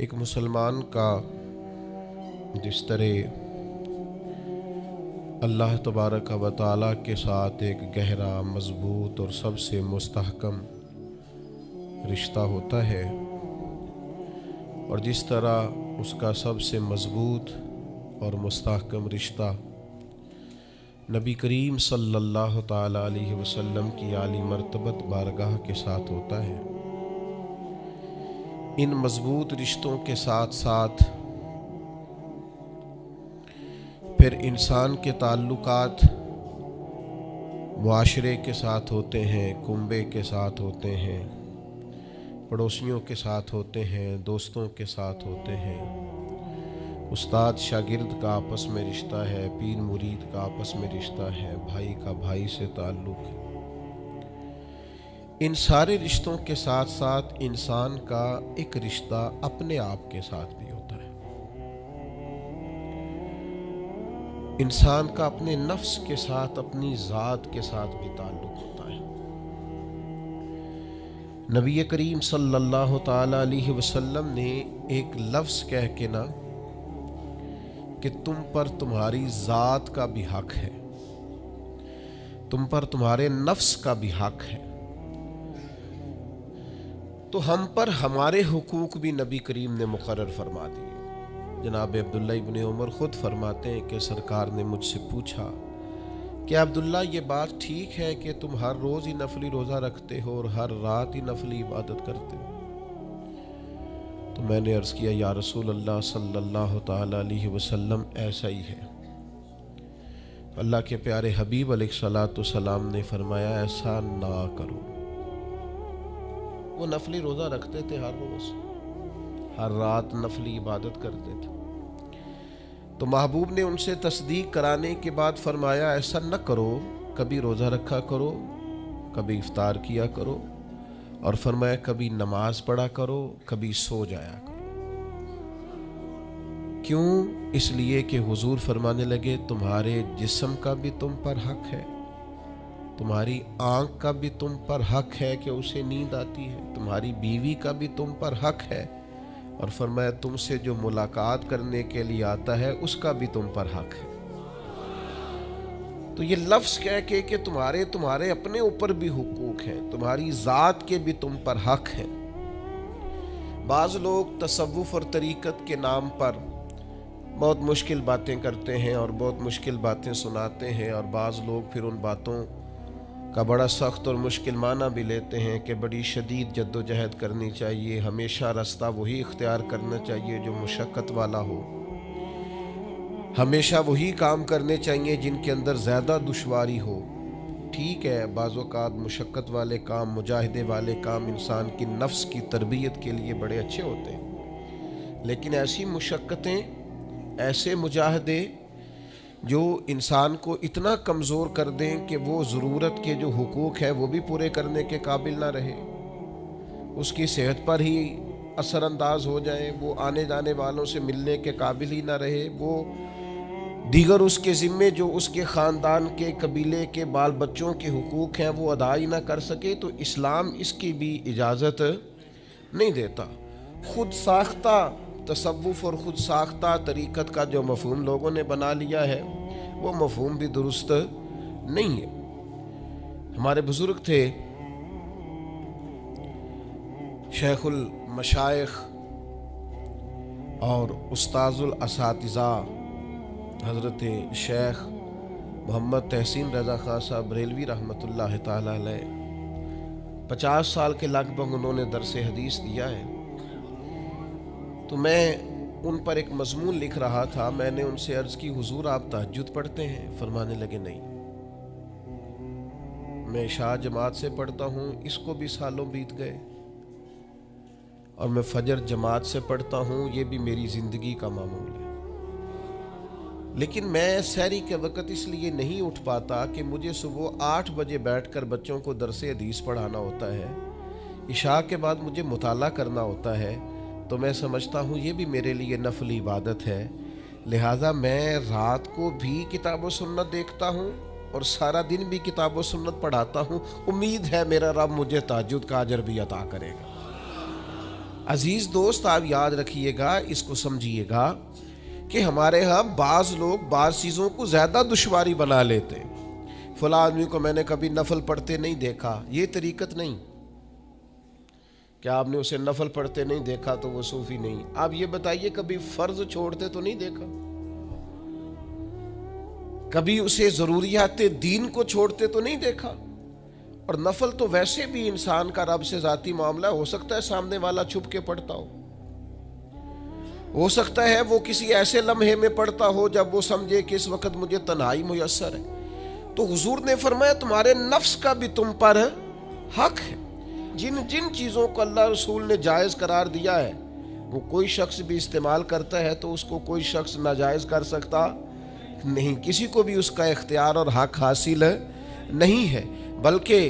ایک مسلمان کا جس طرح اللہ تبارک و تعالیٰ کے ساتھ ایک گہرا، مضبوط اور سب سے مستحکم رشتہ ہوتا ہے، اور جس طرح اس کا سب سے مضبوط اور مستحکم رشتہ نبی کریم صلی اللہ تعالیٰ علیہ وسلم کی عالی مرتبت بارگاہ کے ساتھ ہوتا ہے، ان مضبوط رشتوں کے ساتھ ساتھ پھر انسان کے تعلقات معاشرے کے ساتھ ہوتے ہیں، کنبے کے ساتھ ہوتے ہیں، پڑوسیوں کے ساتھ ہوتے ہیں، دوستوں کے ساتھ ہوتے ہیں، استاد شاگرد کا آپس میں رشتہ ہے، پیر مرید کا آپس میں رشتہ ہے، بھائی کا بھائی سے تعلق ہے۔ ان سارے رشتوں کے ساتھ ساتھ انسان کا ایک رشتہ اپنے آپ کے ساتھ بھی ہوتا ہے۔ انسان کا اپنے نفس کے ساتھ، اپنی ذات کے ساتھ بھی تعلق ہوتا ہے۔ نبی کریم صلی اللہ تعالی علیہ وسلم نے ایک لفظ کہہ کے نا کہ تم پر تمہاری ذات کا بھی حق ہے، تم پر تمہارے نفس کا بھی حق ہے، تو ہم پر ہمارے حقوق بھی نبی کریم نے مقرر فرما دیے۔ جناب عبداللہ ابن عمر خود فرماتے ہیں کہ سرکار نے مجھ سے پوچھا کہ عبداللہ یہ بات ٹھیک ہے کہ تم ہر روز ہی نفلی روزہ رکھتے ہو اور ہر رات ہی نفلی عبادت کرتے ہو؟ تو میں نے عرض کیا یا رسول اللہ صلی اللہ تعالی علیہ وسلم ایسا ہی ہے۔ اللہ کے پیارے حبیب علیہ السلام نے فرمایا ایسا نہ کرو۔ وہ نفلی روزہ رکھتے تھے، ہر روز ہر رات نفلی عبادت کرتے تھے، تو محبوب نے ان سے تصدیق کرانے کے بعد فرمایا ایسا نہ کرو، کبھی روزہ رکھا کرو، کبھی افطار کیا کرو، اور فرمایا کبھی نماز پڑھا کرو، کبھی سو جایا کرو۔ کیوں؟ اس لیے کہ حضور فرمانے لگے تمہارے جسم کا بھی تم پر حق ہے، تمہاری آنکھ کا بھی تم پر حق ہے کہ اسے نیند آتی ہے، تمہاری بیوی کا بھی تم پر حق ہے، اور فرمایا تم سے جو ملاقات کرنے کے لیے آتا ہے اس کا بھی تم پر حق ہے۔ تو یہ لفظ کہہ کے کہ تمہارے اپنے اوپر بھی حقوق ہیں، تمہاری ذات کے بھی تم پر حق ہیں۔ بعض لوگ تصوف اور طریقت کے نام پر بہت مشکل باتیں کرتے ہیں اور بہت مشکل باتیں سناتے ہیں، اور بعض لوگ پھر ان باتوں کا بڑا سخت اور مشکل معنی بھی لیتے ہیں کہ بڑی شدید جد و جہد کرنی چاہیے، ہمیشہ راستہ وہی اختیار کرنا چاہیے جو مشقت والا ہو، ہمیشہ وہی کام کرنے چاہیے جن کے اندر زیادہ دشواری ہو۔ ٹھیک ہے، بعض اوقات مشقت والے کام، مجاہدے والے کام انسان کی نفس کی تربیت کے لیے بڑے اچھے ہوتے ہیں، لیکن ایسی مشقتیں، ایسے مجاہدے جو انسان کو اتنا کمزور کر دیں کہ وہ ضرورت کے جو حقوق ہیں وہ بھی پورے کرنے کے قابل نہ رہے، اس کی صحت پر ہی اثر انداز ہو جائیں، وہ آنے جانے والوں سے ملنے کے قابل ہی نہ رہے، وہ دیگر اس کے ذمے جو اس کے خاندان کے، قبیلے کے بال بچوں کے حقوق ہیں وہ ادا ہی نہ کر سکے، تو اسلام اس کی بھی اجازت نہیں دیتا۔ خود ساختہ تصوف اور خود ساختہ طریقت کا جو مفہوم لوگوں نے بنا لیا ہے وہ مفہوم بھی درست نہیں ہے۔ ہمارے بزرگ تھے شیخ المشائخ اور استاذ الاساتذہ حضرت شیخ محمد تحسین رضا خان صاحب بریلوی رحمۃ اللہ تعالی علیہ، 50 سال کے لگ بھگ انہوں نے درس حدیث دیا ہے۔ تو میں ان پر ایک مضمون لکھ رہا تھا، میں نے ان سے عرض کی حضور آپ تہجد پڑھتے ہیں؟ فرمانے لگے نہیں، میں عشاء جماعت سے پڑھتا ہوں، اس کو بھی سالوں بیت گئے، اور میں فجر جماعت سے پڑھتا ہوں، یہ بھی میری زندگی کا معمول ہے، لیکن میں سحری کے وقت اس لیے نہیں اٹھ پاتا کہ مجھے صبح 8 بجے بیٹھ کر بچوں کو درس حدیث پڑھانا ہوتا ہے، عشاء کے بعد مجھے مطالعہ کرنا ہوتا ہے، تو میں سمجھتا ہوں یہ بھی میرے لیے نفلی عبادت ہے، لہٰذا میں رات کو بھی کتاب و سنت دیکھتا ہوں اور سارا دن بھی کتاب و سنت پڑھاتا ہوں، امید ہے میرا رب مجھے تہجد کا اجر بھی عطا کرے گا۔ عزیز دوست آپ یاد رکھیے گا، اس کو سمجھیے گا کہ ہمارے ہاں بعض لوگ بعض چیزوں کو زیادہ دشواری بنا لیتے ہیں۔ فلاں آدمی کو میں نے کبھی نفل پڑھتے نہیں دیکھا، یہ طریقت نہیں کہ آپ نے اسے نفل پڑھتے نہیں دیکھا تو وہ صوفی نہیں۔ آپ یہ بتائیے کبھی فرض چھوڑتے تو نہیں دیکھا، کبھی اسے ضروریات دین کو چھوڑتے تو نہیں دیکھا۔ اور نفل تو ویسے بھی انسان کا رب سے ذاتی معاملہ، ہو سکتا ہے سامنے والا چھپ کے پڑھتا ہو سکتا ہے وہ کسی ایسے لمحے میں پڑھتا ہو جب وہ سمجھے کہ اس وقت مجھے تنہائی میسر ہے۔ تو حضور نے فرمایا تمہارے نفس کا بھی تم پر حق ہے۔ جن جن چیزوں کو اللہ رسول نے جائز قرار دیا ہے وہ کوئی شخص بھی استعمال کرتا ہے تو اس کو کوئی شخص ناجائز کر سکتا نہیں، کسی کو بھی اس کا اختیار اور حق حاصل نہیں ہے۔ بلکہ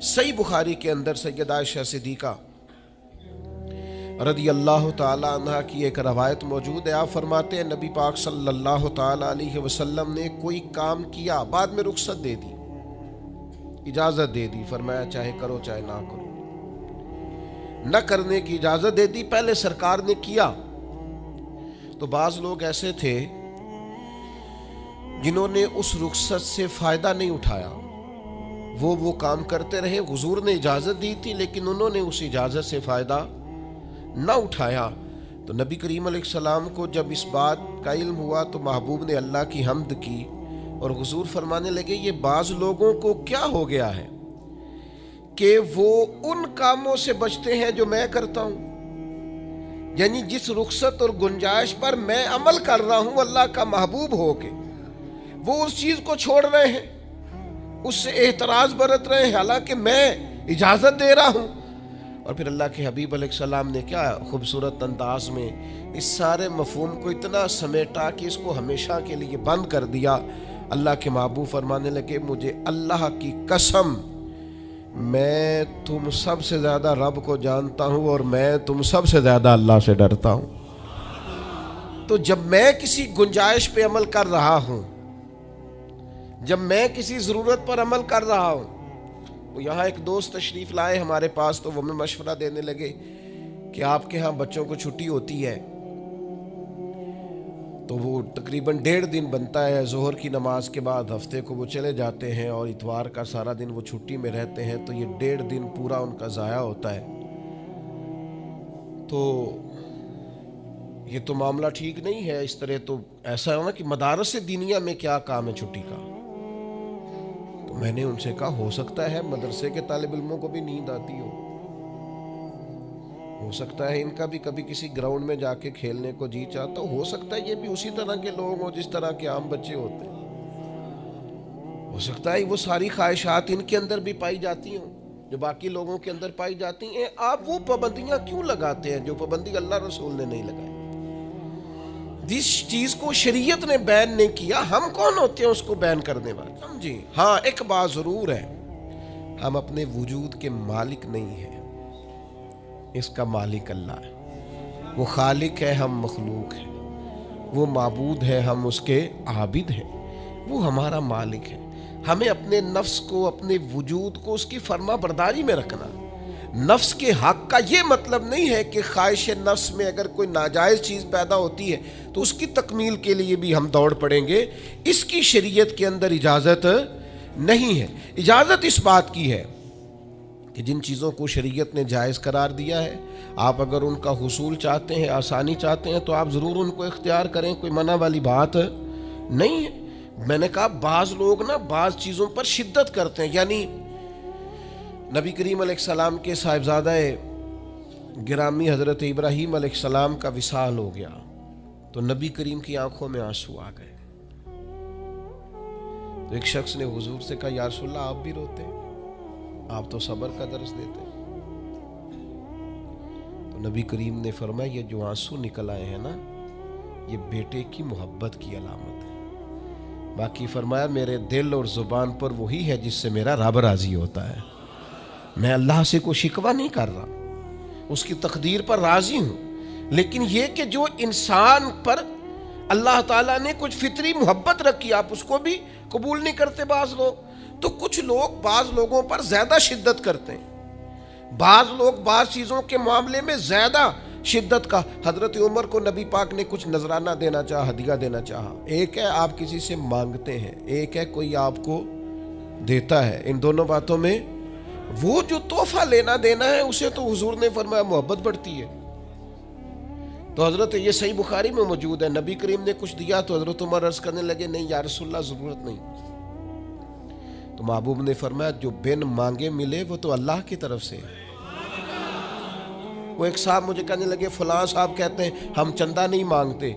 صحیح بخاری کے اندر سیدہ عائشہ صدیقہ رضی اللہ تعالی عنہ کی ایک روایت موجود ہے۔ آپ فرماتے ہیں نبی پاک صلی اللہ تعالی علیہ وسلم نے کوئی کام کیا، بعد میں رخصت دے دی، اجازت دے دی، فرمایا چاہے کرو چاہے نہ کرو، نہ کرنے کی اجازت دے دی، پہلے سرکار نے کیا۔ تو بعض لوگ ایسے تھے جنہوں نے اس رخصت سے فائدہ نہیں اٹھایا، وہ کام کرتے رہے، حضور نے اجازت دی تھی لیکن انہوں نے اس اجازت سے فائدہ نہ اٹھایا۔ تو نبی کریم علیہ السلام کو جب اس بات کا علم ہوا تو محبوب نے اللہ کی حمد کی اور حضور فرمانے لگے یہ بعض لوگوں کو کیا ہو گیا ہے کہ وہ ان کاموں سے بچتے ہیں جو میں کرتا ہوں، یعنی جس رخصت اور گنجائش پر میں عمل کر رہا ہوں اللہ کا محبوب ہو کے، وہ اس چیز کو چھوڑ رہے ہیں، اس سے احتراز برت رہے ہیں حالانکہ میں اجازت دے رہا ہوں۔ اور پھر اللہ کے حبیب علیہ السلام نے کیا خوبصورت انداز میں اس سارے مفہوم کو اتنا سمیٹا کہ اس کو ہمیشہ کے لیے بند کر دیا۔ اللہ کے محبوب فرمانے لگے مجھے اللہ کی قسم میں تم سب سے زیادہ رب کو جانتا ہوں اور میں تم سب سے زیادہ اللہ سے ڈرتا ہوں۔ تو جب میں کسی گنجائش پہ عمل کر رہا ہوں، جب میں کسی ضرورت پر عمل کر رہا ہوں، تو یہاں ایک دوست تشریف لائے ہمارے پاس تو وہ ہمیں مشورہ دینے لگے کہ آپ کے ہاں بچوں کو چھٹی ہوتی ہے تو وہ تقریباً 1.5 دن بنتا ہے، ظہر کی نماز کے بعد ہفتے کو وہ چلے جاتے ہیں اور اتوار کا سارا دن وہ چھٹی میں رہتے ہیں، تو یہ 1.5 دن پورا ان کا ضائع ہوتا ہے۔ تو یہ تو معاملہ ٹھیک نہیں ہے، اس طرح تو ایسا ہونا کہ مدارس دینیہ میں کیا کام ہے چھٹی کا۔ تو میں نے ان سے کہا ہو سکتا ہے مدرسے کے طالب علموں کو بھی نیند آتی ہو سکتا ہے ان کا بھی کبھی کسی گراؤنڈ میں جا کے کھیلنے کو جی چاہتا ہو سکتا ہے یہ بھی اسی طرح کے لوگ ہوں جس طرح کے عام بچے ہوتے ہیں، ہو سکتا ہے وہ ساری خواہشات ان کے اندر بھی پائی جاتی ہوں جو باقی لوگوں کے اندر پائی جاتی ہیں۔ آپ وہ پابندیاں کیوں لگاتے ہیں جو پابندی اللہ رسول نے نہیں لگائی؟ جس چیز کو شریعت نے بین نہیں کیا ہم کون ہوتے ہیں اس کو بین کرنے والے؟ سمجھیں؟ ہاں ایک بات ضرور ہے، ہم اپنے وجود کے مالک نہیں ہیں، اس کا مالک اللہ ہے، وہ خالق ہے ہم مخلوق ہیں، وہ معبود ہے ہم اس کے عابد ہیں، وہ ہمارا مالک ہے۔ ہمیں اپنے نفس کو اپنے وجود کو اس کی فرما برداری میں رکھنا۔ نفس کے حق کا یہ مطلب نہیں ہے کہ خواہش نفس میں اگر کوئی ناجائز چیز پیدا ہوتی ہے تو اس کی تکمیل کے لیے بھی ہم دوڑ پڑیں گے، اس کی شریعت کے اندر اجازت نہیں ہے۔ اجازت اس بات کی ہے کہ جن چیزوں کو شریعت نے جائز قرار دیا ہے آپ اگر ان کا حصول چاہتے ہیں، آسانی چاہتے ہیں تو آپ ضرور ان کو اختیار کریں، کوئی منع والی بات نہیں ہے۔ میں نے کہا بعض لوگ بعض چیزوں پر شدت کرتے ہیں، یعنی نبی کریم علیہ السلام کے صاحبزادہ گرامی حضرت ابراہیم علیہ السلام کا وصال ہو گیا تو نبی کریم کی آنکھوں میں آنسو آ گئے۔ تو ایک شخص نے حضور سے کہا یا رسول اللہ آپ بھی روتے ہیں، آپ تو صبر کا درس دیتے ہیں۔ تو نبی کریم نے فرمایا یہ جو آنسو نکل آئے ہیں یہ بیٹے کی محبت کی علامت ہے، باقی فرمایا میرے دل اور زبان پر وہی ہے جس سے میرا رب راضی ہوتا ہے، میں اللہ سے کوئی شکوہ نہیں کر رہا، اس کی تقدیر پر راضی ہوں، لیکن یہ کہ جو انسان پر اللہ تعالیٰ نے کچھ فطری محبت رکھی آپ اس کو بھی قبول نہیں کرتے بعض لوگ، تو کچھ لوگ بعض لوگوں پر زیادہ شدت کرتے ہیں، بعض لوگ بعض چیزوں کے معاملے میں زیادہ شدت کا. حضرت عمر کو نبی پاک نے کچھ نذرانہ دینا چاہا, ہدیہ دینا چاہا. ایک ہے آپ کسی سے مانگتے ہیں, ایک ہے کوئی آپ کو دیتا ہے. ان دونوں باتوں میں وہ جو تحفہ لینا دینا ہے اسے تو حضور نے فرمایا محبت بڑھتی ہے. تو حضرت, یہ صحیح بخاری میں موجود ہے, نبی کریم نے کچھ دیا تو حضرت عمر عرض کرنے لگے نہیں یا رسول اللہ ضرورت نہیں. تو محبوب نے فرمایا جو بن مانگے ملے وہ تو اللہ کی طرف سے. وہ ایک صاحب مجھے کہنے لگے فلاں صاحب کہتے ہیں ہم چندہ نہیں مانگتے.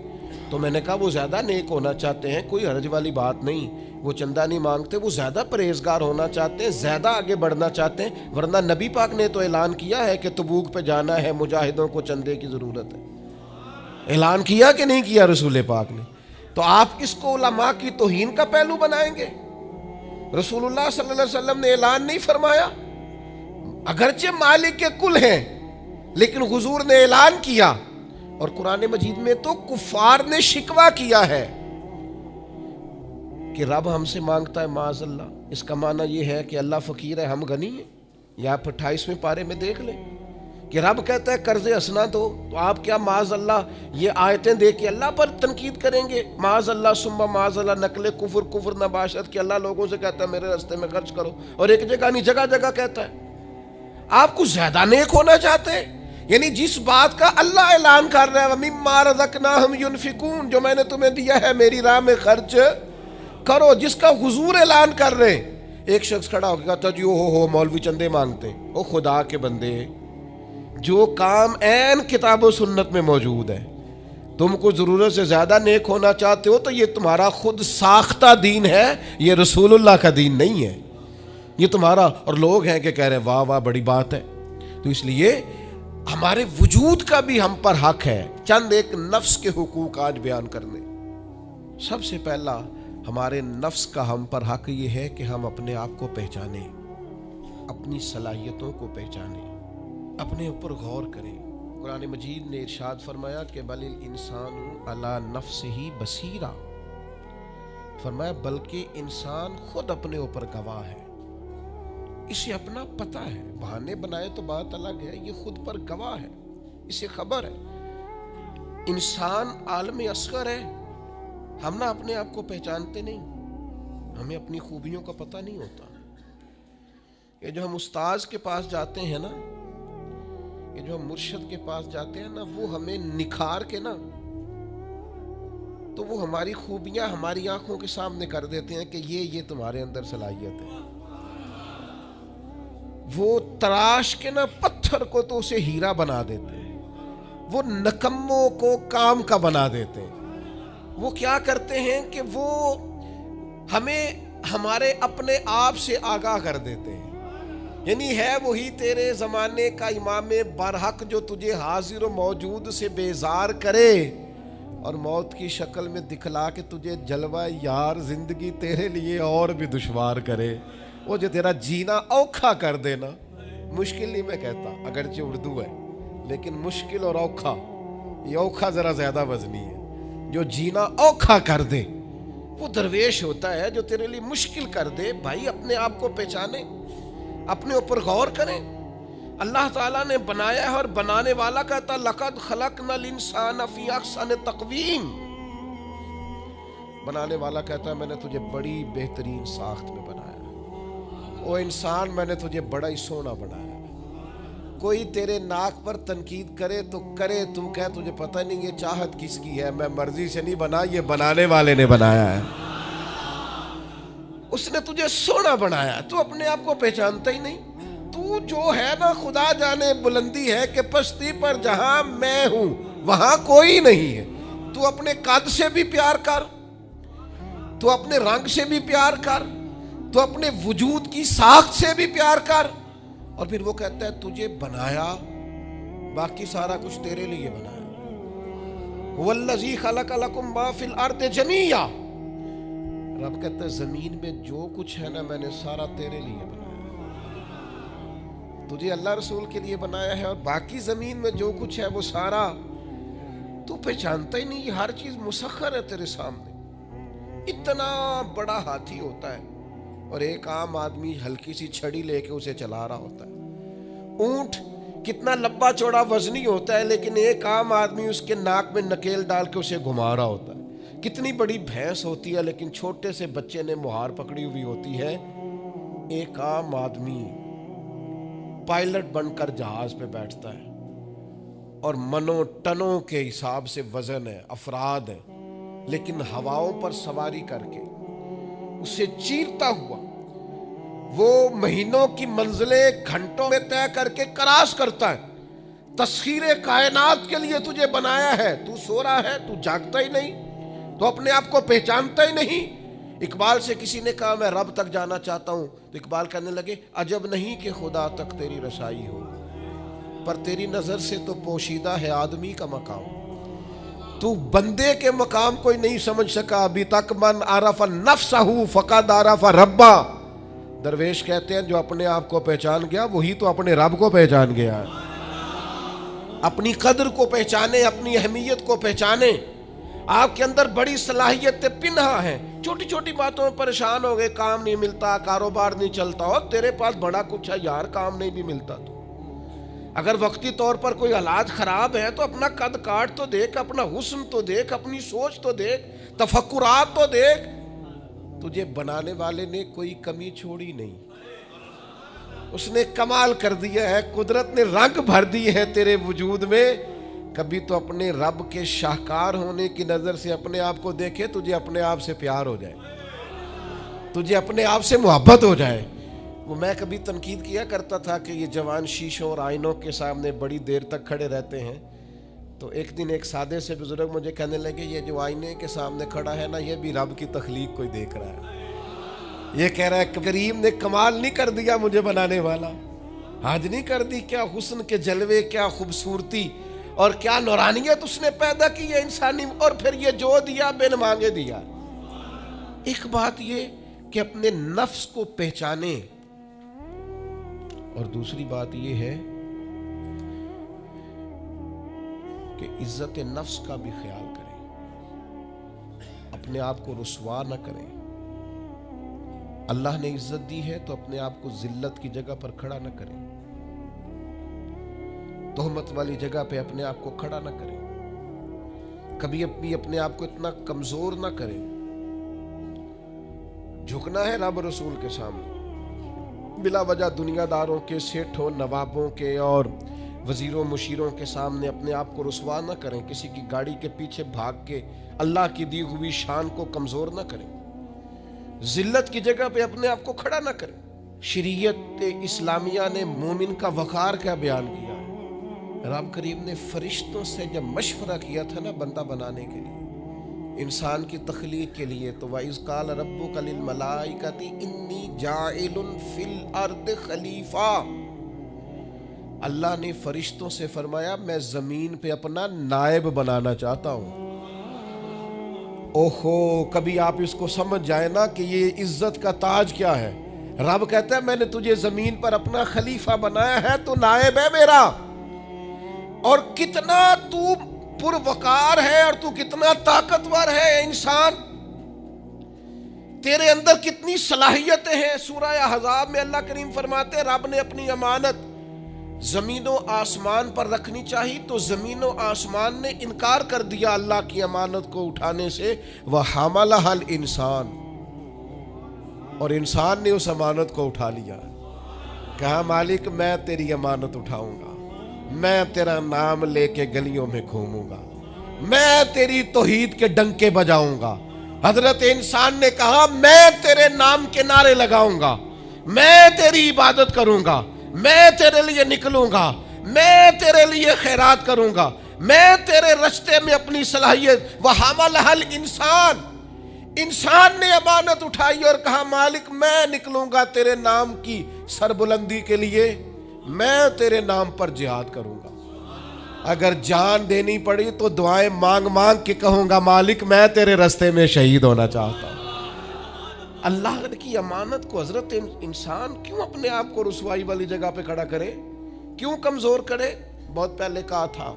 تو میں نے کہا وہ زیادہ نیک ہونا چاہتے ہیں, کوئی حرج والی بات نہیں. وہ چندہ نہیں مانگتے, وہ زیادہ پرہیزگار ہونا چاہتے ہیں, زیادہ آگے بڑھنا چاہتے ہیں. ورنہ نبی پاک نے تو اعلان کیا ہے کہ تبوک پہ جانا ہے, مجاہدوں کو چندے کی ضرورت ہے. اعلان کیا کہ نہیں کیا رسول پاک نے؟ تو آپ کس کو علماء کی توہین کا پہلو بنائیں گے؟ رسول اللہ صلی اللہ علیہ وسلم نے اعلان نہیں فرمایا؟ اگرچہ مالک کے کل ہیں لیکن حضور نے اعلان کیا. اور قرآن مجید میں تو کفار نے شکوہ کیا ہے کہ رب ہم سے مانگتا ہے معاذ اللہ. اس کا معنی یہ ہے کہ اللہ فقیر ہے, ہم غنی ہیں. یا آپ 28ویں پارے میں دیکھ لیں کہ رب کہتا ہے قرض حسنہ دو, تو آپ کیا معاذ اللہ یہ آیتیں دے کے اللہ پر تنقید کریں گے؟ معاذ اللہ ثم معاذ اللہ, نقل کفر نباشت کہ اللہ لوگوں سے کہتا ہے میرے راستے میں خرچ کرو, اور ایک جگہ نہیں جگہ جگہ کہتا ہے. آپ کچھ زیادہ نیک ہونا چاہتے ہیں؟ یعنی جس بات کا اللہ اعلان کر رہا ہے وَمِمَّا رَزَقْنَاهُمْ يُنْفِقُونَ, جو میں نے تمہیں دیا ہے میری راہ میں خرچ کرو, جس کا حضور اعلان کر رہے ہیں. ایک شخص کھڑا ہو کے کہتا جی ہو مولوی چندے مانگتے ہیں. او خدا کے بندے, جو کام عین کتاب و سنت میں موجود ہے, تم کو ضرورت سے زیادہ نیک ہونا چاہتے ہو تو یہ تمہارا خود ساختہ دین ہے, یہ رسول اللہ کا دین نہیں ہے, یہ تمہارا. اور لوگ ہیں کہ کہہ رہے ہیں واہ واہ بڑی بات ہے. تو اس لیے ہمارے وجود کا بھی ہم پر حق ہے. چند ایک نفس کے حقوق آج بیان کرنے. سب سے پہلا ہمارے نفس کا ہم پر حق یہ ہے کہ ہم اپنے آپ کو پہچانیں, اپنی صلاحیتوں کو پہچانیں, اپنے اوپر غور کریں. قرآن مجید نے ارشاد فرمایا کہ بل الانسان علی نفسہ بصیرہ, فرمایا بلکہ انسان خود اپنے اوپر گواہ ہے, اسے اپنا پتہ ہے. بہانے بنائے تو بات الگ ہے, یہ خود پر گواہ ہے, اسے خبر ہے. انسان عالم اصغر ہے, ہم نہ اپنے آپ کو پہچانتے نہیں, ہمیں اپنی خوبیوں کا پتہ نہیں ہوتا. یہ جو ہم استاذ کے پاس جاتے ہیں نا, یہ جو ہم مرشد کے پاس جاتے ہیں نا, وہ ہمیں نکھار کے نا تو وہ ہماری خوبیاں ہماری آنکھوں کے سامنے کر دیتے ہیں کہ یہ تمہارے اندر صلاحیت ہے. وہ تراش کے نا پتھر کو تو اسے ہیرا بنا دیتے ہیں, وہ نکموں کو کام کا بنا دیتے ہیں. وہ کیا کرتے ہیں کہ وہ ہمیں ہمارے اپنے آپ سے آگاہ کر دیتے ہیں. یعنی ہے وہی تیرے زمانے کا امام برحق جو تجھے حاضر و موجود سے بیزار کرے اور موت کی شکل میں دکھلا کے تجھے جلوہ یار زندگی تیرے لیے اور بھی دشوار کرے. وہ جو تیرا جینا اوکھا کر دینا, مشکل نہیں میں کہتا, اگرچہ اردو ہے لیکن مشکل اور اوکھا, یہ اوکھا ذرا زیادہ وزنی ہے. جو جینا اوکھا کر دے وہ درویش ہوتا ہے, جو تیرے لیے مشکل کر دے. بھائی اپنے آپ کو پہچانے, اپنے اوپر غور کریں. اللہ تعالیٰ نے بنایا ہے اور بنانے والا کہتا لقد خلقنا الانسان فی احسن تقویم. بنانے والا کہتا ہے میں نے تجھے بڑی بہترین ساخت میں بنایا. او انسان میں نے تجھے بڑا ہی سونا بنایا. کوئی تیرے ناک پر تنقید کرے تو کرے, تم کہے تجھے پتہ نہیں یہ چاہت کس کی ہے, میں مرضی سے نہیں بنا, یہ بنانے والے نے بنایا ہے. اس نے تجھے سونا بنایا, تو اپنے آپ کو پہچانتا ہی نہیں. تو جو ہے نا خدا جانے بلندی ہے کہ پستی پر جہاں میں ہوں وہاں کوئی نہیں ہے. تو اپنے قد سے بھی پیار کر, تو اپنے رنگ سے بھی پیار کر, تو اپنے وجود کی ساخت سے بھی پیار کر. اور پھر وہ کہتا ہے تجھے بنایا, باقی سارا کچھ تیرے لیے بنایا. وَالَّذِي خَلَقَ لَكُم مَّا فِي الْأَرْضِ جَمِيعًا, رب کہتا ہے زمین میں جو کچھ ہے نا میں نے سارا تیرے لیے بنایا. تجھے اللہ رسول کے لیے بنایا ہے, اور باقی زمین میں جو کچھ ہے وہ سارا تو پہچانتا ہی نہیں. یہ ہر چیز مسخر ہے تیرے سامنے. اتنا بڑا ہاتھی ہوتا ہے اور ایک عام آدمی ہلکی سی چھڑی لے کے اسے چلا رہا ہوتا ہے. اونٹ کتنا لمبا چوڑا وزنی ہوتا ہے لیکن ایک عام آدمی اس کے ناک میں نکیل ڈال کے اسے گھما رہا ہوتا ہے. کتنی بڑی بھینس ہوتی ہے لیکن چھوٹے سے بچے نے مہار پکڑی ہوئی ہوتی ہے. ایک عام آدمی پائلٹ بن کر جہاز پہ بیٹھتا ہے اور منوں ٹنوں کے حساب سے وزن ہے، افراد ہے، لیکن ہواؤں پر سواری کر کے اسے چیرتا ہوا وہ مہینوں کی منزلیں گھنٹوں میں طے کر کے کراس کرتا ہے. تسخیر کائنات کے لیے تجھے بنایا ہے، تو سو رہا ہے، تو جاگتا ہی نہیں، تو اپنے آپ کو پہچانتا ہی نہیں. اقبال سے کسی نے کہا میں رب تک جانا چاہتا ہوں، تو اقبال کہنے لگے عجب نہیں کہ خدا تک تیری رسائی ہو، پر تیری نظر سے تو پوشیدہ ہے آدمی کا مقام. تو بندے کے مقام کوئی نہیں سمجھ سکا ابھی تک. من عرف نفسہ فقد عرف ربا. درویش کہتے ہیں جو اپنے آپ کو پہچان گیا وہی تو اپنے رب کو پہچان گیا. اپنی قدر کو پہچانے، اپنی اہمیت کو پہچانے. آپ کے اندر بڑی صلاحیتیں پنہا ہیں. چھوٹی چھوٹی باتوں میں پریشان ہو گئے، کام نہیں ملتا، کاروبار نہیں چلتا، اور تیرے پاس بڑا کچھ ہے یار، کام نہیں بھی ملتا. تو اگر وقتی طور پر کوئی حالات خراب ہے تو اپنا قد کاٹ تو دیکھ، اپنا حسن تو دیکھ، اپنی سوچ تو دیکھ، تفکرات تو دیکھ. تجھے بنانے والے نے کوئی کمی چھوڑی نہیں، اس نے کمال کر دیا ہے، قدرت نے رنگ بھر دی ہے تیرے وجود میں. کبھی تو اپنے رب کے شاہکار ہونے کی نظر سے اپنے آپ کو دیکھے، تجھے اپنے آپ سے پیار ہو جائے، تجھے اپنے آپ سے محبت ہو جائے. وہ میں کبھی تنقید کیا کرتا تھا کہ یہ جوان شیشوں اور آئینوں کے سامنے بڑی دیر تک کھڑے رہتے ہیں. تو ایک دن ایک سادے سے بزرگ مجھے کہنے لگے یہ جو آئینے کے سامنے کھڑا ہے نا، یہ بھی رب کی تخلیق کوئی دیکھ رہا ہے. یہ کہہ رہا ہے کریم نے کمال نہیں کر دیا مجھے بنانے والا، حد نہیں کر دی. کیا حسن کے جلوے، کیا خوبصورتی اور کیا نورانیت اس نے پیدا کی ہے انسانی. اور پھر یہ جو دیا بن مانگے دیا. ایک بات یہ کہ اپنے نفس کو پہچانے، اور دوسری بات یہ ہے کہ عزت نفس کا بھی خیال کریں، اپنے آپ کو رسوا نہ کریں. اللہ نے عزت دی ہے تو اپنے آپ کو ذلت کی جگہ پر کھڑا نہ کریں، تہمت والی جگہ پہ اپنے آپ کو کھڑا نہ کریں، کبھی اپنے آپ کو اتنا کمزور نہ کریں. جھکنا ہے رب رسول کے سامنے، بلا وجہ دنیا داروں کے، سیٹھوں، نوابوں کے اور وزیروں مشیروں کے سامنے اپنے آپ کو رسوا نہ کریں. کسی کی گاڑی کے پیچھے بھاگ کے اللہ کی دی ہوئی شان کو کمزور نہ کریں، ذلت کی جگہ پہ اپنے آپ کو کھڑا نہ کریں. شریعت اسلامیہ نے مومن کا وقار کیا بیان کیا. رب کریم نے فرشتوں سے جب مشورہ کیا تھا نا بندہ بنانے کے لیے، انسان کی تخلیق کے لیے، تو وَإِذْ قَالَ رَبُّكَ لِلْمَلَائِكَةِ إِنِّي جَاعِلٌ فِي الْأَرْضِ خلیفہ. اللہ نے فرشتوں سے فرمایا میں زمین پہ اپنا نائب بنانا چاہتا ہوں. اوہو، کبھی آپ اس کو سمجھ جائیں نا کہ یہ عزت کا تاج کیا ہے. رب کہتا ہے میں نے تجھے زمین پر اپنا خلیفہ بنایا ہے، تو نائب ہے میرا. اور کتنا تو پروقار ہے اور تو کتنا طاقتور ہے انسان، تیرے اندر کتنی صلاحیتیں ہیں. سورہ احزاب میں اللہ کریم فرماتے ہیں رب نے اپنی امانت زمین و آسمان پر رکھنی چاہی تو زمین و آسمان نے انکار کر دیا اللہ کی امانت کو اٹھانے سے. وَحَمَلَهَا الْإِنسَانُ، اور انسان نے اس امانت کو اٹھا لیا. کہا مالک میں تیری امانت اٹھاؤں گا، میں تیرا نام لے کے گلیوں میں گھوموں گا، میں تیری توحید کے ڈنکے بجاؤں گا. حضرت انسان نے کہا میں تیرے نام کے نعرے لگاؤں گا، میں تیری عبادت کروں گا، میں تیرے لیے نکلوں گا، میں تیرے لیے خیرات کروں گا، میں تیرے رستے میں اپنی صلاحیت. وَحَمَلَهَا الْإِنسَانُ، انسان نے امانت اٹھائی اور کہا مالک میں نکلوں گا تیرے نام کی سربلندی کے لیے، میں تیرے نام پر جہاد کروں گا. اگر جان دینی پڑی تو دعائیں مانگ مانگ کے کہوں گا مالک میں تیرے رستے میں شہید ہونا چاہتا ہوں. اللہ کی امانت کو حضرت انسان کیوں اپنے آپ کو رسوائی والی جگہ پہ کھڑا کرے، کیوں کمزور کرے. بہت پہلے کہا تھا،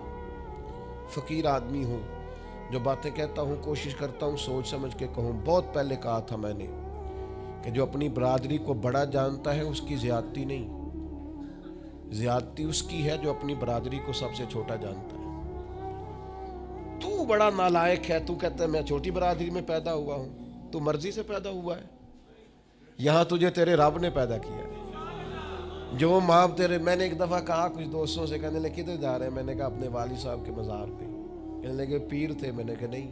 فقیر آدمی ہوں، جو باتیں کہتا ہوں کوشش کرتا ہوں سوچ سمجھ کے کہوں. بہت پہلے کہا تھا میں نے کہ جو اپنی برادری کو بڑا جانتا ہے اس کی زیادتی نہیں، زیادتی اس کی ہے جو اپنی برادری کو سب سے چھوٹا جانتا ہے. تو بڑا نالائق ہے، تو کہتا ہے میں چھوٹی برادری میں پیدا ہوا ہوں. تو مرضی سے پیدا ہوا ہے، یہاں تجھے تیرے رب نے پیدا کیا ہے. جو ماں تیرے، میں نے ایک دفعہ کہا کچھ دوستوں سے، کہنے لگے کدھر جا رہے ہیں؟ میں نے کہا اپنے والد صاحب کے مزار پہ. کہنے لگے پیر تھے؟ میں نے کہا نہیں.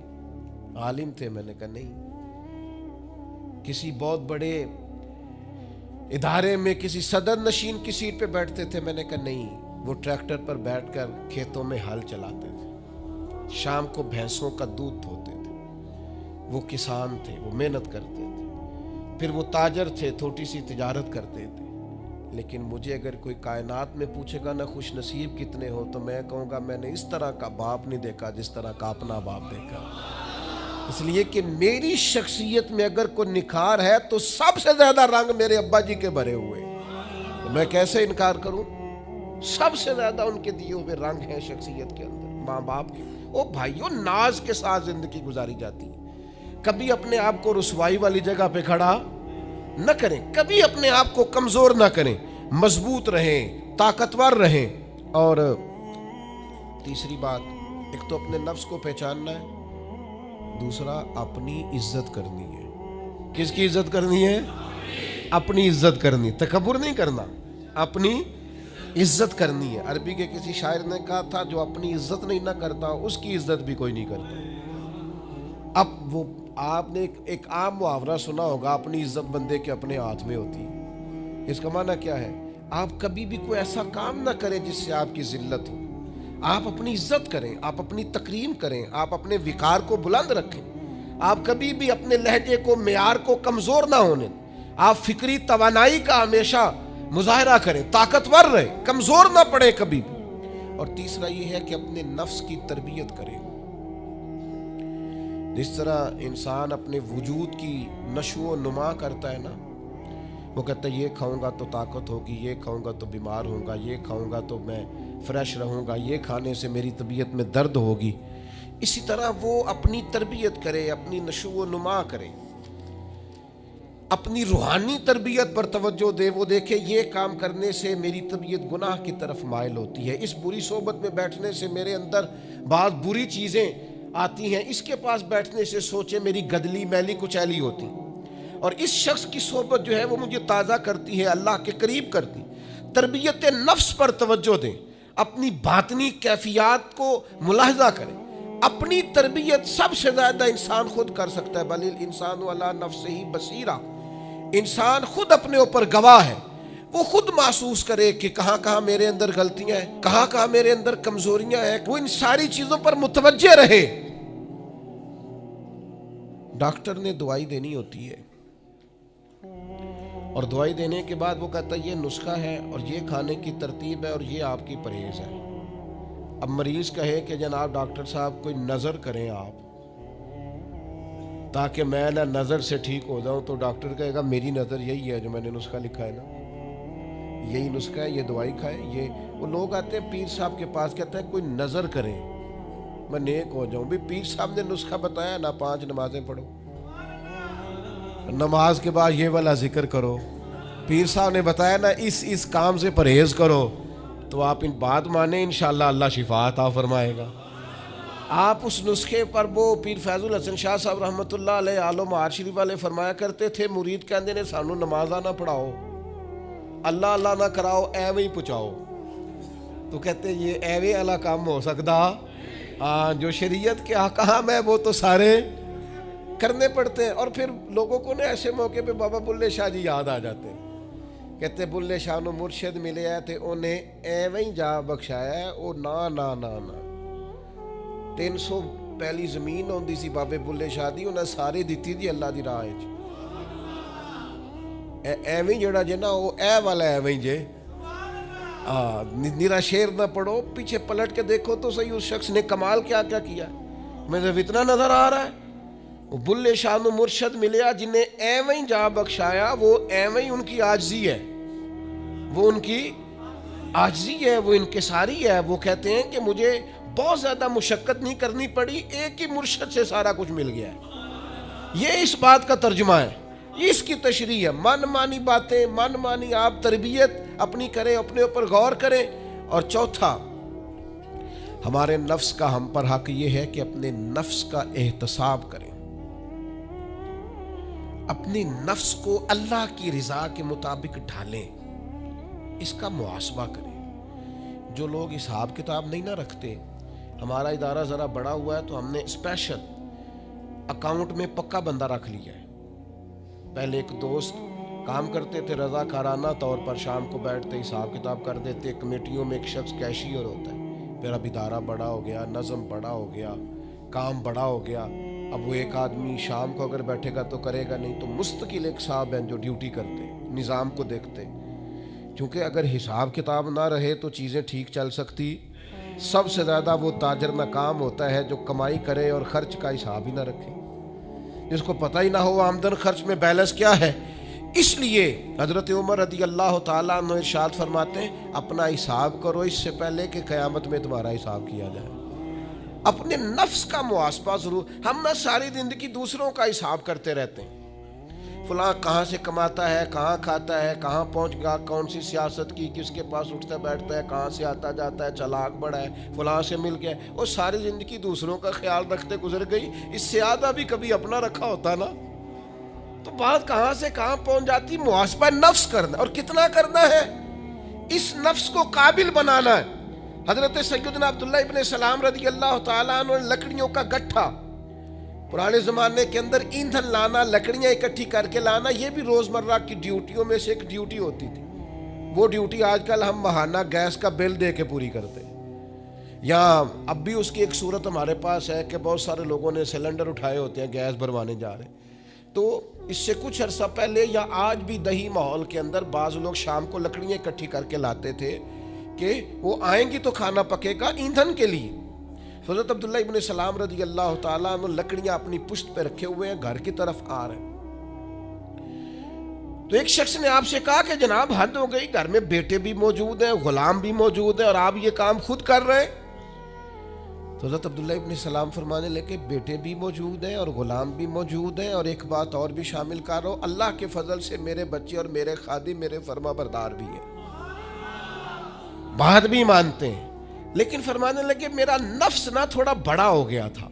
عالم تھے؟ میں نے کہا نہیں. کسی بہت بڑے ادارے میں کسی صدر نشین کی سیٹ پہ بیٹھتے تھے؟ میں نے کہا نہیں. وہ ٹریکٹر پر بیٹھ کر کھیتوں میں ہل چلاتے تھے، شام کو بھینسوں کا دودھ دھوتے تھے. وہ کسان تھے، وہ محنت کرتے تھے. پھر وہ تاجر تھے، چھوٹی سی تجارت کرتے تھے. لیکن مجھے اگر کوئی کائنات میں پوچھے گا نا خوش نصیب کتنے ہو، تو میں کہوں گا میں نے اس طرح کا باپ نہیں دیکھا جس طرح کا اپنا باپ دیکھا. اس لیے کہ میری شخصیت میں اگر کوئی نکھار ہے تو سب سے زیادہ رنگ میرے ابا جی کے بھرے ہوئے. تو میں کیسے انکار کروں؟ سب سے زیادہ ان کے دیے ہوئے رنگ ہیں شخصیت کے اندر، ماں باپ کے. او بھائیوں، ناز کے ساتھ زندگی گزاری جاتی ہے. کبھی اپنے آپ کو رسوائی والی جگہ پہ کھڑا نہ کریں، کبھی اپنے آپ کو کمزور نہ کریں. مضبوط رہیں، طاقتور رہیں. اور تیسری بات، ایک تو اپنے نفس کو پہچاننا ہے، دوسرا اپنی عزت کرنی ہے. کس کی عزت کرنی ہے؟ اپنی عزت کرنی. تکبر نہیں کرنا، اپنی عزت کرنی ہے. عربی کے کسی شاعر نے کہا تھا جو اپنی عزت نہیں نہ کرتا اس کی عزت بھی کوئی نہیں کرتا. اب وہ آپ نے ایک عام محاورہ سنا ہوگا، اپنی عزت بندے کے اپنے ہاتھ میں ہوتی ہے. اس کا معنی کیا ہے؟ آپ کبھی بھی کوئی ایسا کام نہ کریں جس سے آپ کی ذلت ہو. آپ اپنی عزت کریں، آپ اپنی تکریم کریں، آپ اپنے وقار کو بلند رکھیں. آپ کبھی بھی اپنے لہجے کو، معیار کو کمزور نہ ہونے. آپ فکری توانائی کا ہمیشہ مظاہرہ کریں، طاقتور رہیں، کمزور نہ پڑے کبھی بھی. اور تیسرا یہ ہے کہ اپنے نفس کی تربیت کریں. جس طرح انسان اپنے وجود کی نشو و نما کرتا ہے نا، وہ کہتا ہے یہ کھاؤں گا تو طاقت ہوگی، یہ کھاؤں گا تو بیمار ہوں گا، یہ کھاؤں گا تو میں فریش رہوں گا، یہ کھانے سے میری طبیعت میں درد ہوگی. اسی طرح وہ اپنی تربیت کرے، اپنی نشو و نما کرے، اپنی روحانی تربیت پر توجہ دے. وہ دیکھے یہ کام کرنے سے میری طبیعت گناہ کی طرف مائل ہوتی ہے، اس بری صحبت میں بیٹھنے سے میرے اندر بعض بری چیزیں آتی ہیں، اس کے پاس بیٹھنے سے سوچے میری گدلی میلی کچیلی ہوتی، اور اس شخص کی صحبت جو ہے وہ مجھے تازہ کرتی ہے، اللہ کے قریب کرتی. تربیت نفس پر توجہ دیں، اپنی باطنی کیفیات کو ملاحظہ کریں. اپنی تربیت سب سے زیادہ انسان خود کر سکتا ہے. بل الانسان علی نفسہ بصیرہ، انسان خود اپنے اوپر گواہ ہے. وہ خود محسوس کرے کہ کہاں کہاں میرے اندر غلطیاں ہیں، کہاں کہاں میرے اندر کمزوریاں ہیں. وہ ان ساری چیزوں پر متوجہ رہے. ڈاکٹر نے دوائی دینی ہوتی ہے، اور دوائی دینے کے بعد وہ کہتا ہے یہ نسخہ ہے اور یہ کھانے کی ترتیب ہے اور یہ آپ کی پرہیز ہے. اب مریض کہے کہ جناب ڈاکٹر صاحب کوئی نظر کریں آپ تاکہ میں نہ نظر سے ٹھیک ہو جاؤں، تو ڈاکٹر کہے گا میری نظر یہی ہے جو میں نے نسخہ لکھا ہے نا، یہی نسخہ ہے، یہ دوائی کھائیں. یہ وہ لوگ آتے ہیں پیر صاحب کے پاس، کہتے ہیں کوئی نظر کریں میں نیک ہو جاؤں. بھی پیر صاحب نے نسخہ بتایا نا، 5 نمازیں پڑھو، نماز کے بعد یہ والا ذکر کرو. پیر صاحب نے بتایا نا اس کام سے پرہیز کرو، تو آپ ان بات مانیں، انشاءاللہ اللہ شفا عطا فرمائے گا. آپ اس نسخے پر، وہ پیر فیض الحسن شاہ صاحب رحمۃ اللہ علیہ آلو معاد شریف والے فرمایا کرتے تھے، مرید کہندے نے سانو نمازاں نہ پڑھاؤ، اللہ اللہ نہ کراؤ، ایویں ہی پہنچاؤ. تو کہتے یہ ایویں والا کام ہو سکتا؟ جو شریعت کے احکام ہے وہ تو سارے کرنے پڑتے ہیں. اور پھر لوگوں کو نا ایسے موقع پہ بابا بلے شاہ جی یاد آ جاتے ہیں. کہتے بلے شاہ نو مرشد ملے ہے تے انہیں ایویں ہی جا بخشایا ہے. او نا 300 پہلی زمین ہوندی سی بابے بلے شاہ دی، انہیں ساری دیتی دی اللہ دی راہ وچ. ایویں جڑا جے نا وہ اے والا ایویں جے. نیرا شیر نہ پڑھو، پیچھے پلٹ کے دیکھو تو صحیح اس شخص نے کمال کیا کیا کیا. مجھے اتنا نظر آ رہا ہے وہ بلے شاہ نو مرشد ملیا جنہیں ایویں جا بخشایا، وہ ایویں ان کی عاجزی ہے، وہ ان کی عاجزی ہے، وہ انکساری ہے. وہ کہتے ہیں کہ مجھے بہت زیادہ مشقت نہیں کرنی پڑی، ایک ہی مرشد سے سارا کچھ مل گیا ہے. یہ اس بات کا ترجمہ ہے. یہ اس کی تشریح ہے. من مانی باتیں، من مانی آپ تربیت اپنی کریں، اپنے اوپر غور کریں. اور چوتھا، ہمارے نفس کا ہم پر حق یہ ہے کہ اپنے نفس کا احتساب کریں، اپنے نفس کو اللہ کی رضا کے مطابق ڈھالیں، اس کا محاسبہ کریں. جو لوگ حساب کتاب نہیں نہ رکھتے، ہمارا ادارہ ذرا بڑا ہوا ہے تو ہم نے اسپیشل اکاؤنٹ میں پکا بندہ رکھ لیا ہے. پہلے ایک دوست کام کرتے تھے رضاکارانہ طور پر، شام کو بیٹھتے حساب کتاب کر دیتے. کمیٹیوں میں ایک شخص کیشیئر ہوتا ہے. پھر اب ادارہ بڑا ہو گیا، نظم بڑا ہو گیا، کام بڑا ہو گیا. اب وہ ایک آدمی شام کو اگر بیٹھے گا تو کرے گا نہیں، تو مستقل ایک صاحب ہیں جو ڈیوٹی کرتے، نظام کو دیکھتے. کیونکہ اگر حساب کتاب نہ رہے تو چیزیں ٹھیک چل سکتی. سب سے زیادہ وہ تاجر ناکام ہوتا ہے جو کمائی کرے اور خرچ کا حساب ہی نہ رکھے، جس کو پتہ ہی نہ ہو آمدن خرچ میں بیلنس کیا ہے. اس لیے حضرت عمر رضی اللہ تعالیٰ عنہ ارشاد فرماتے ہیں اپنا حساب کرو اس سے پہلے کہ قیامت میں تمہارا حساب کیا جائے. اپنے نفس کا محاسبہ ضرور. ہم نہ ساری زندگی دوسروں کا حساب کرتے رہتے ہیں، فلاں کہاں سے کماتا ہے، کہاں کھاتا ہے، کہاں پہنچ گیا، کون سی سیاست کی، کس کے پاس اٹھتا بیٹھتا ہے، کہاں سے آتا جاتا ہے، چلاک بڑا ہے، فلاں سے مل گیا. اور ساری زندگی دوسروں کا خیال رکھتے گزر گئی. اس سے آدھا بھی کبھی اپنا رکھا ہوتا نا تو بات کہاں سے کہاں پہنچ جاتی. محاسبہ نفس کرنا، اور کتنا کرنا ہے، اس نفس کو قابل بنانا ہے. حضرت سیدنا عبداللہ ابن سلام رضی اللہ تعالیٰ عنہ لکڑیوں کا گٹھا، پرانے زمانے کے اندر ایندھن لانا، لکڑیاں اکٹھی کر کے لانا، یہ بھی روزمرہ کی ڈیوٹیوں میں سے ایک ڈیوٹی ہوتی تھی. وہ ڈیوٹی آج کل ہم ماہانہ گیس کا بل دے کے پوری کرتے ہیں. یہاں اب بھی اس کی ایک صورت ہمارے پاس ہے کہ بہت سارے لوگوں نے سلنڈر اٹھائے ہوتے ہیں، گیس بھروانے جا رہے ہیں. تو اس سے کچھ عرصہ پہلے یا آج بھی دیہی ماحول کے اندر بعض لوگ شام کو لکڑیاں اکٹھی کر کے لاتے تھے کہ وہ آئیں گی تو کھانا پکے گا ایندھن کے لیے. حضرت عبداللہ ابن سلام رضی اللہ تعالیٰ عنہ لکڑیاں اپنی پشت پہ رکھے ہوئے ہیں، گھر کی طرف آ رہے ہیں. تو ایک شخص نے آپ سے کہا کہ جناب حد ہو گئی، گھر میں بیٹے بھی موجود ہیں، غلام بھی موجود ہیں، اور آپ یہ کام خود کر رہے ہیں. تو حضرت عبداللہ ابن سلام فرمانے لگے بیٹے بھی موجود ہیں اور غلام بھی موجود ہیں، اور ایک بات اور بھی شامل کر رہا ہوں، اللہ کے فضل سے میرے بچے اور میرے خادم میرے فرما بردار بھی ہیں، بات بھی مانتے ہیں. لیکن فرمانے لگے میرا نفس نہ تھوڑا بڑا ہو گیا تھا.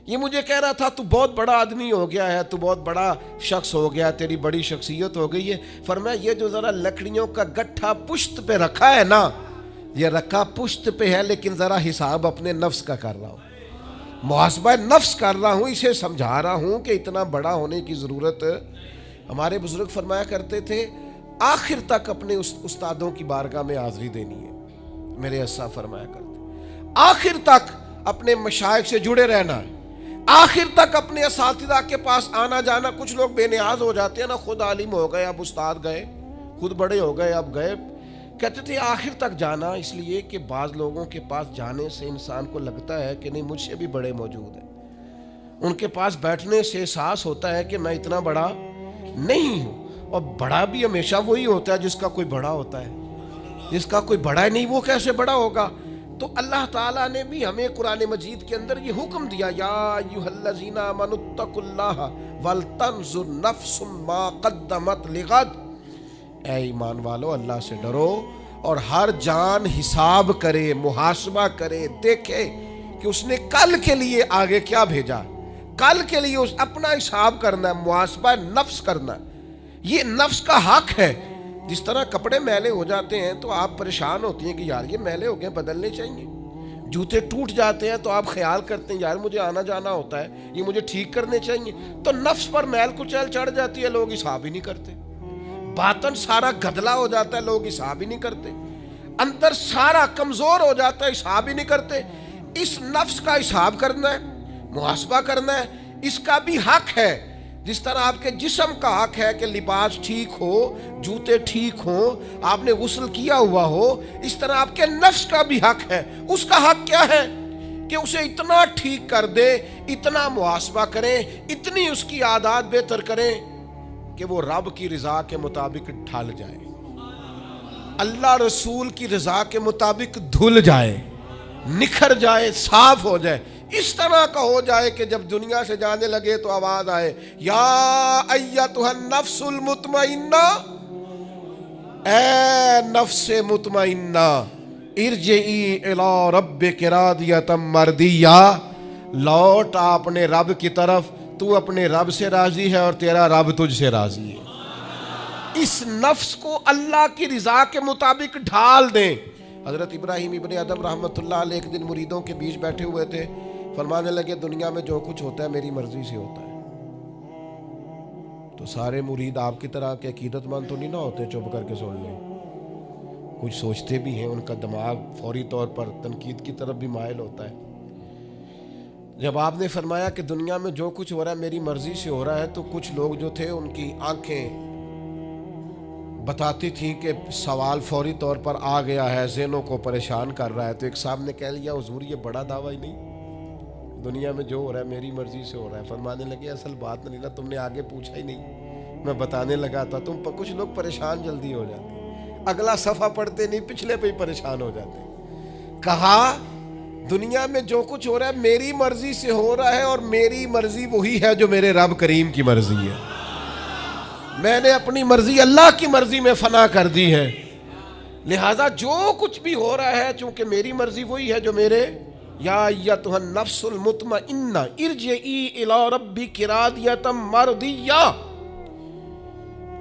یہ مجھے کہہ رہا تھا تو بہت بڑا آدمی ہو گیا ہے، تو بہت بڑا شخص ہو گیا، تیری بڑی شخصیت ہو گئی ہے. فرمایا یہ جو ذرا لکڑیوں کا گٹھا پشت پہ رکھا ہے نا، یہ رکھا پشت پہ ہے، لیکن ذرا حساب اپنے نفس کا کر رہا ہوں، محاسبہ نفس کر رہا ہوں، اسے سمجھا رہا ہوں کہ اتنا بڑا ہونے کی ضرورت. ہمارے بزرگ فرمایا کرتے تھے آخر تک اپنے استادوں کی بارگاہ میں حاضری دینی ہے. میرے اسا فرمایا کرتے آخر تک اپنے مشائخ سے جڑے رہنا ہے، آخر تک اپنے اساتذہ کے پاس آنا جانا. کچھ لوگ بے نیاز ہو جاتے ہیں نا، خود عالم ہو گئے اب استاد گئے، خود بڑے ہو گئے اب گئے. کہتے تھے آخر تک جانا، اس لیے کہ بعض لوگوں کے پاس جانے سے انسان کو لگتا ہے کہ نہیں مجھ سے بھی بڑے موجود ہیں. ان کے پاس بیٹھنے سے احساس ہوتا ہے کہ میں اتنا بڑا نہیں ہوں. اور بڑا بھی ہمیشہ وہی ہوتا ہے جس کا کوئی بڑا ہوتا ہے، جس کا کوئی بڑا ہی نہیں وہ کیسے بڑا ہوگا. تو اللہ تعالیٰ نے بھی ہمیں قرآن مجید کے اندر یہ حکم دیا، یا ایھا الذین آمنوا اتقوا اللہ ولتنظر نفس ما قدمت لغد. اے ایمان والو اللہ سے ڈرو اور ہر جان حساب کرے، محاسبہ کرے، دیکھے کہ اس نے کل کے لیے آگے کیا بھیجا. کل کے لیے اس اپنا حساب کرنا ہے، محاسبہ نفس کرنا. یہ نفس کا حق ہے. جس طرح کپڑے میلے ہو جاتے ہیں تو آپ پریشان ہوتی ہیں کہ یار یہ میلے ہو گئے بدلنے چاہیے. جوتے ٹوٹ جاتے ہیں تو آپ خیال کرتے ہیں یار مجھے آنا جانا ہوتا ہے، یہ مجھے ٹھیک کرنے چاہیے. تو نفس پر میل کچیل چڑھ جاتی ہے، لوگ حساب ہی نہیں کرتے. باطن سارا گدلا ہو جاتا ہے، لوگ حساب ہی نہیں کرتے. اندر سارا کمزور ہو جاتا ہے، حساب ہی نہیں کرتے. اس نفس کا حساب کرنا ہے، محاسبہ کرنا ہے. اس کا بھی حق ہے. جس طرح آپ کے جسم کا حق ہے کہ لباس ٹھیک ہو، جوتے ٹھیک ہوں، آپ نے غسل کیا ہوا ہو، اس طرح آپ کے نفس کا بھی حق ہے. اس کا حق کیا ہے کہ اسے اتنا ٹھیک کر دے، اتنا محاسبہ کریں، اتنی اس کی عادات بہتر کریں کہ وہ رب کی رضا کے مطابق ڈھل جائے، اللہ رسول کی رضا کے مطابق دھل جائے، نکھر جائے، صاف ہو جائے. اس طرح کا ہو جائے کہ جب دنیا سے جانے لگے تو آواز آئے یا ایتھا النفس المطمئنہ، اے نفس مطمئنہ ارجعی الی ربک راضیۃ مرضیہ، لوٹ اپنے رب کی طرف، تو اپنے رب سے راضی ہے اور تیرا رب تجھ سے راضی ہے۔ اس نفس کو اللہ کی رضا کے مطابق ڈھال دیں۔ حضرت ابراہیم ابن ادم رحمۃ اللہ علیہ ایک دن مریدوں کے بیچ بیٹھے ہوئے تھے، فرمانے لگے دنیا میں جو کچھ ہوتا ہے میری مرضی سے ہوتا ہے۔ تو سارے مرید آپ کی طرح کے عقیدت مند تو نہیں نہ ہوتے چپ کر کے سن لیں، کچھ سوچتے بھی ہیں، ان کا دماغ فوری طور پر تنقید کی طرف بھی مائل ہوتا ہے۔ جب آپ نے فرمایا کہ دنیا میں جو کچھ ہو رہا ہے میری مرضی سے ہو رہا ہے، تو کچھ لوگ جو تھے ان کی آنکھیں بتاتی تھیں کہ سوال فوری طور پر آ گیا ہے، ذہنوں کو پریشان کر رہا ہے۔ تو ایک صاحب نے کہہ لیا حضور یہ بڑا دعویٰ ہی نہیں، دنیا میں جو ہو رہا ہے میری مرضی سے ہو رہا ہے۔ فرمانے لگے اصل بات نہیں نا، تم نے آگے پوچھا ہی نہیں، میں بتانے لگا تھا۔ تم پر کچھ لوگ پریشان جلدی ہو جاتے، اگلا صفحہ پڑھتے نہیں پچھلے پہ ہی پریشان ہو جاتے۔ کہا دنیا میں جو کچھ ہو رہا ہے میری مرضی سے ہو رہا ہے، اور میری مرضی وہی ہے جو میرے رب کریم کی مرضی ہے۔ میں نے اپنی مرضی اللہ کی مرضی میں فنا کر دی ہے، لہذا جو کچھ بھی ہو رہا ہے چونکہ میری مرضی وہی ہے جو میرے یا ایتھا النفس المطمئنہ ارجعی الی ربک راضیۃ مرضیہ،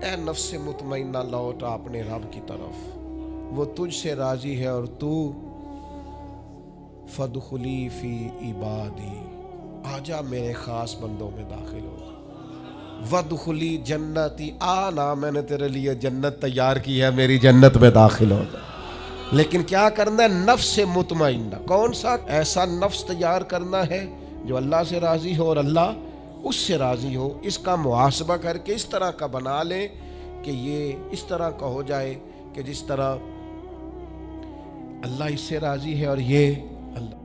اے نفس مطمئنہ لوٹ اپنے رب کی طرف، وہ تجھ سے راضی ہے اور تو فادخلی فی عبادی، آجا میرے خاص بندوں میں داخل ہو، وادخلی جنتی، آنا میں نے تیرے لیے جنت تیار کی ہے، میری جنت میں داخل ہو جا۔ لیکن کیا کرنا ہے؟ نفس مطمئنہ، کون سا؟ ایسا نفس تیار کرنا ہے جو اللہ سے راضی ہو اور اللہ اس سے راضی ہو۔ اس کا محاسبہ کر کے اس طرح کا بنا لیں کہ یہ اس طرح کا ہو جائے کہ جس طرح اللہ اس سے راضی ہے اور یہ اللہ